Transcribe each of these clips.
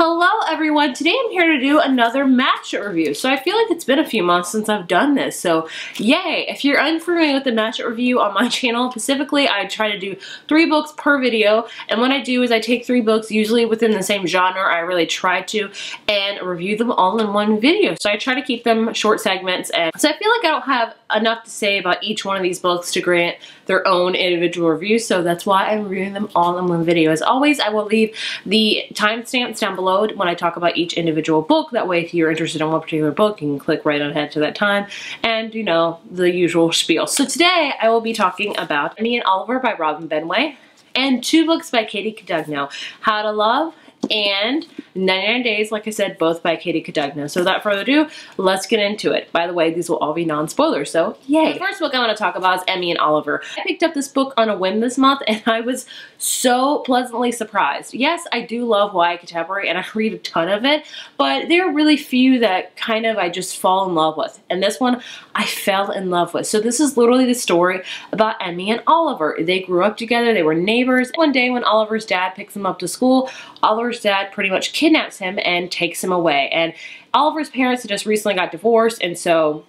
Hello everyone, today I'm here to do another Mashup review. So I feel like it's been a few months since I've done this, so yay! If you're unfamiliar with the Mashup review on my channel, specifically I try to do 3 books per video, and what I do is I take 3 books, usually within the same genre, I really try to, and review them all in one video. So I try to keep them short segments, and so I feel like I don't have enough to say about each one of these books to grant their own individual reviews, so that's why I'm reviewing them all in one video. As always, I will leave the timestamps down below when I talk about each individual book. That way, if you're interested in one particular book, you can click right ahead to that time and, you know, the usual spiel. So today, I will be talking about Emmy and Oliver by Robin Benway and 2 books by Katie Cudugno, How to Love and 99 Days, like I said, both by Katie Cudugno. So without further ado, let's get into it. By the way, these will all be non-spoilers, so yay. The first book I want to talk about is Emmy and Oliver. I picked up this book on a whim this month, and I was so pleasantly surprised. Yes, I do love YA contemporary, and I read a ton of it, but there are really few that kind of I just fall in love with. And this one, I fell in love with. So this is literally the story about Emmy and Oliver. They grew up together, they were neighbors. One day when Oliver's dad picks him up to school, Oliver's dad pretty much kidnaps him and takes him away. And Oliver's parents just recently got divorced, and so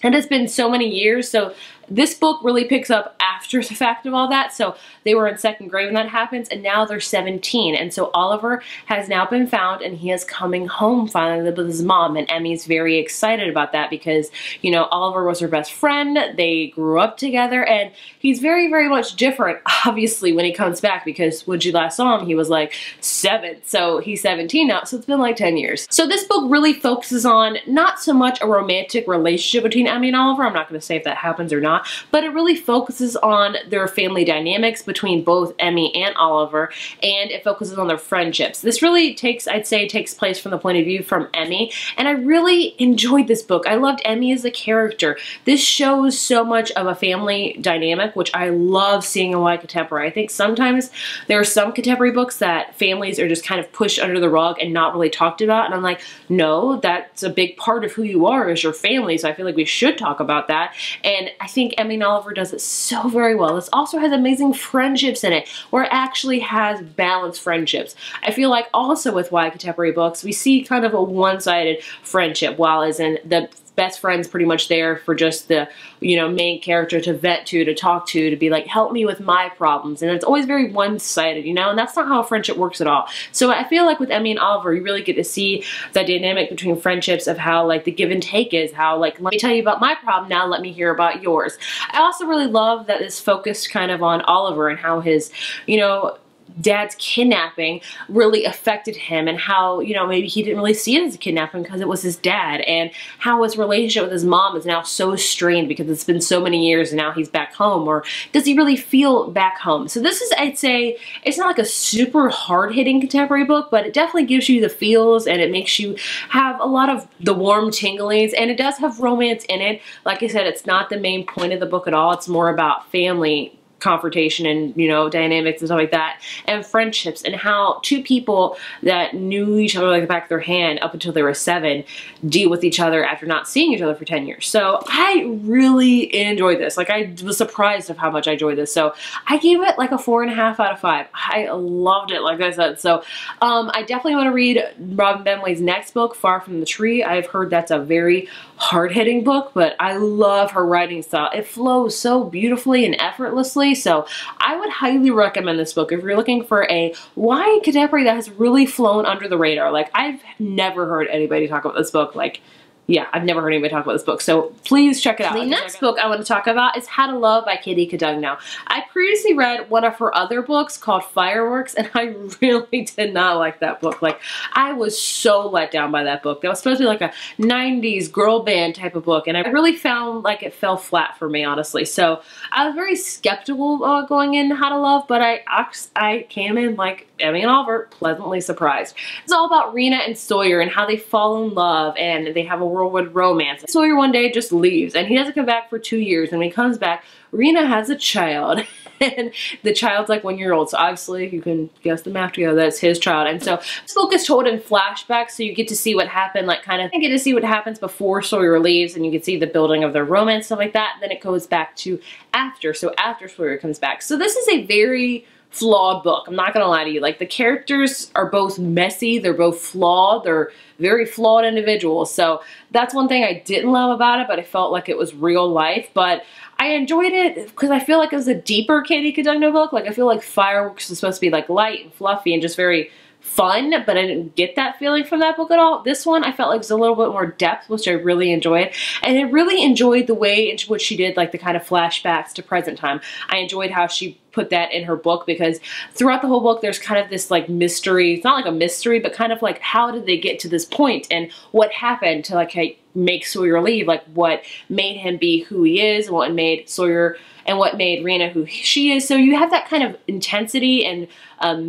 it has been so many years. So this book really picks up after the fact of all that. So they were in 2nd grade when that happens, and now they're 17. And so Oliver has now been found, and he is coming home finally with his mom. And Emmy's very excited about that because, you know, Oliver was her best friend. They grew up together, and he's very, very much different, obviously, when he comes back, because when she last saw him, he was like 7. So he's 17 now. So it's been like 10 years. So this book really focuses on not so much a romantic relationship between Emmy and Oliver. I'm not going to say if that happens or not, but it really focuses on their family dynamics between both Emmy and Oliver, and it focuses on their friendships. This really I'd say takes place from the point of view from Emmy, and I really enjoyed this book. I loved Emmy as a character. This shows so much of a family dynamic, which I love seeing in YA contemporary. I think sometimes there are some contemporary books that families are just kind of pushed under the rug and not really talked about, and I'm like, no, that's a big part of who you are is your family, so I feel like we should talk about that. And I think Emmy and Oliver does it so very well. This also has amazing friendships in it, where it actually has balanced friendships. I feel like also with YA contemporary books, we see kind of a one-sided friendship, while as in the best friend's pretty much there for just the, you know, main character to vent to talk to be like, help me with my problems. And it's always very one-sided, you know, and that's not how a friendship works at all. So I feel like with Emmy and Oliver, you really get to see the dynamic between friendships of how, like, the give and take is, how, like, let me tell you about my problem, now let me hear about yours. I also really love that this focused kind of on Oliver and how his, you know, dad's kidnapping really affected him, and how, you know, maybe he didn't really see it as a kidnapping because it was his dad, and how his relationship with his mom is now so strained because it's been so many years and now he's back home, or does he really feel back home? So this is, I'd say, it's not like a super hard-hitting contemporary book, but it definitely gives you the feels, and it makes you have a lot of the warm tinglings, and it does have romance in it. Like I said, it's not the main point of the book at all. It's more about family confrontation and, you know, dynamics and stuff like that, and friendships, and how 2 people that knew each other like the back of their hand up until they were 7 deal with each other after not seeing each other for 10 years. So I really enjoyed this. Like, I was surprised of how much I enjoyed this. So I gave it like a 4.5 out of 5. I loved it, like I said. So I definitely want to read Robin Benway's next book, Far from the Tree. I've heard that's a very hard-hitting book, but I love her writing style. It flows so beautifully and effortlessly, so I would highly recommend this book if you're looking for a YA contemporary that has really flown under the radar. Like, I've never heard anybody talk about this book. Like, yeah, I've never heard anybody talk about this book, so please check it out. The next book I want to talk about is How to Love by Katie Cudugno. I previously read one of her other books called Fireworks, and I really did not like that book. Like, I was so let down by that book. That was supposed to be like a 90s girl band type of book, and I really found like it fell flat for me, honestly. So I was very skeptical going in How to Love, but I came in, like Emmy and Oliver, pleasantly surprised. It's all about Rena and Sawyer and how they fall in love, and they have a whirlwind romance. Sawyer one day just leaves, and he doesn't come back for 2 years, and when he comes back, Rena has a child, and the child's like 1 year old, so obviously you can guess the math together, that's his child. And so this book is told in flashbacks, so you get to see what happened, like kind of get to see what happens before Sawyer leaves, and you can see the building of their romance, stuff like that. Then it goes back to after, so after Sawyer comes back. So this is a very flawed book. I'm not gonna lie to you. Like, the characters are both messy, they're both flawed, they're very flawed individuals. So that's one thing I didn't love about it, but I felt like it was real life. But I enjoyed it because I feel like it was a deeper Katie Cudugno book. Like, I feel like Fireworks is supposed to be like light and fluffy and just very fun, but I didn't get that feeling from that book at all. This one I felt like was a little bit more depth, which I really enjoyed. And I really enjoyed the way in which she did like the kind of flashbacks to present time. I enjoyed how she put that in her book, because throughout the whole book there's kind of this like mystery. It's not like a mystery, but kind of like, how did they get to this point and what happened to like make Sawyer leave, like what made him be who he is, and what made Sawyer and what made Rena who she is. So you have that kind of intensity and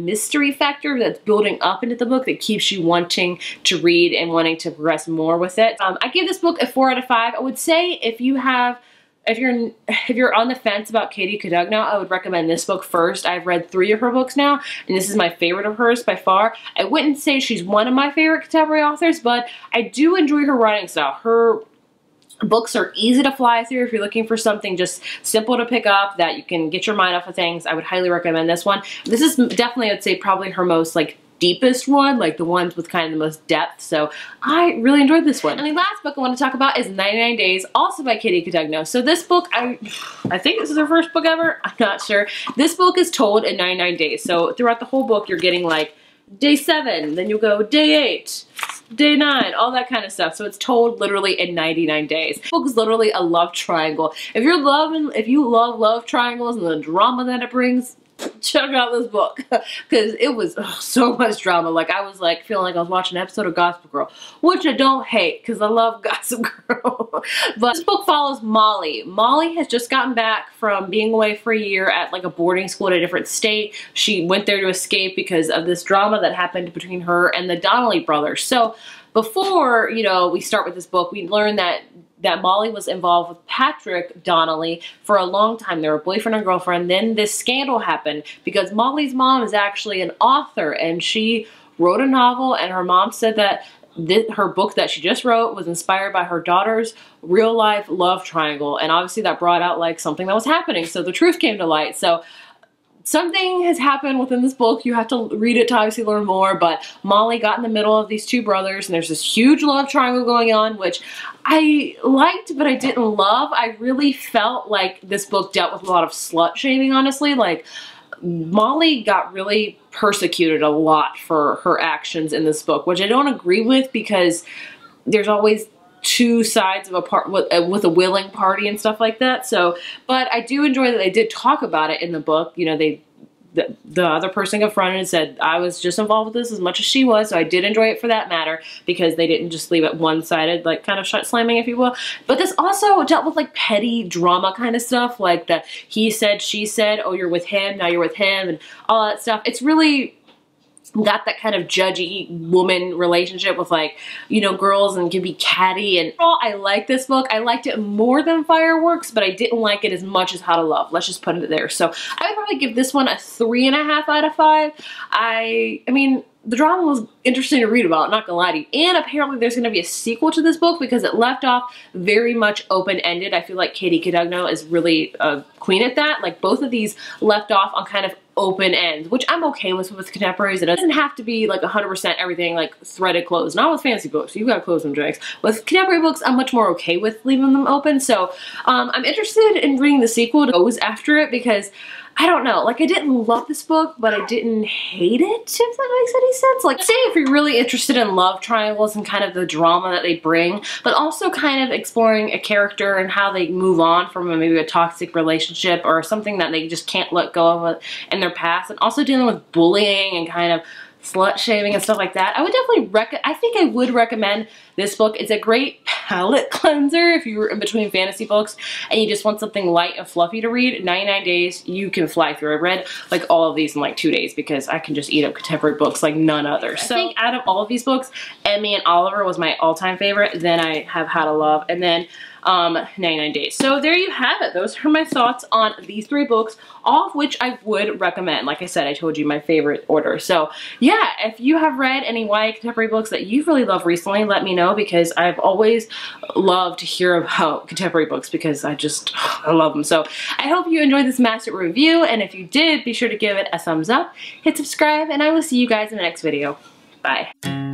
mystery factor that's building up into the book that keeps you wanting to read and wanting to progress more with it. I give this book a 4 out of 5. I would say if you're on the fence about Katie Cudugno, I would recommend this book first. I've read 3 of her books now, and this is my favorite of hers by far. I wouldn't say she's one of my favorite contemporary authors, but I do enjoy her writing style. Her books are easy to fly through. If you're looking for something just simple to pick up that you can get your mind off of things, I would highly recommend this one. This is definitely, I'd say, probably her most like deepest one, like the ones with kind of the most depth. So I really enjoyed this one. And the last book I want to talk about is 99 Days, also by Katie Cudugno. So this book, I think this is her first book ever. I'm not sure. This book is told in 99 days. So throughout the whole book, you're getting like day 7, then you'll go day 8, day 9, all that kind of stuff. So it's told literally in 99 days. This book is literally a love triangle. If you love love triangles and the drama that it brings, check out this book, because it was so much drama. Like, I was like feeling like I was watching an episode of Gossip Girl, which I don't hate because I love Gossip Girl. But this book follows Molly. Molly has just gotten back from being away for a year at like a boarding school in a different state. She went there to escape because of this drama that happened between her and the Donnelly brothers. So before, you know, we start with this book, we learn that Molly was involved with Patrick Donnelly for a long time. They were boyfriend and girlfriend. Then this scandal happened because Molly's mom is actually an author, and she wrote a novel, and her mom said that her book that she just wrote was inspired by her daughter's real life love triangle. And obviously that brought out like something that was happening. So the truth came to light. So something has happened within this book. You have to read it to obviously learn more, but Molly got in the middle of these 2 brothers, and there's this huge love triangle going on, which I liked, but I didn't love. I really felt like this book dealt with a lot of slut shaming, honestly. Like, Molly got really persecuted a lot for her actions in this book, which I don't agree with, because there's always 2 sides of a part with a willing party and stuff like that. So, but I do enjoy that they did talk about it in the book. You know, the other person confronted and said, I was just involved with this as much as she was. So I did enjoy it for that matter, because they didn't just leave it one-sided, like kind of shut slamming, if you will. But this also dealt with like petty drama kind of stuff, like the he said, she said, oh, you're with him, now you're with him, and all that stuff. It's really got that kind of judgy woman relationship with, like, you know, girls, and can be catty. And overall, I like this book. I liked it more than Fireworks, but I didn't like it as much as How to Love. Let's just put it there. So I would probably give this one a 3.5 out of 5. I mean, the drama was interesting to read about, not gonna lie to you. And apparently there's gonna be a sequel to this book, because it left off very much open-ended. I feel like Katie Cudugno is really a queen at that. Like, both of these left off on kind of open ends, which I'm okay with contemporaries. It doesn't have to be like 100% everything like threaded closed. Not with fantasy books, you gotta close them, Drags. With contemporary books, I'm much more okay with leaving them open. So I'm interested in reading the sequel that goes after it, because I don't know, like, I didn't love this book, but I didn't hate it, if that makes any sense. Like, say if you're really interested in love triangles and kind of the drama that they bring, but also kind of exploring a character and how they move on from maybe a toxic relationship or something that they just can't let go of in their past, and also dealing with bullying and kind of slut shaming and stuff like that, I would definitely I think I would recommend this book. It's a great palette cleanser if you're in between fantasy books and you just want something light and fluffy to read. 99 days, you can fly through. I read like all of these in like 2 days, because I can just eat up contemporary books like none other. So I think out of all of these books, Emmy and Oliver was my all-time favorite. Then I have How to Love, and then 99 days. So there you have it. Those are my thoughts on these 3 books, all of which I would recommend. Like I said, I told you my favorite order. So yeah, if you have read any YA contemporary books that you've really loved recently, let me know, because I've always loved to hear about contemporary books because I love them. So I hope you enjoyed this Mashup review, and if you did, be sure to give it a thumbs up, hit subscribe, and I will see you guys in the next video. Bye.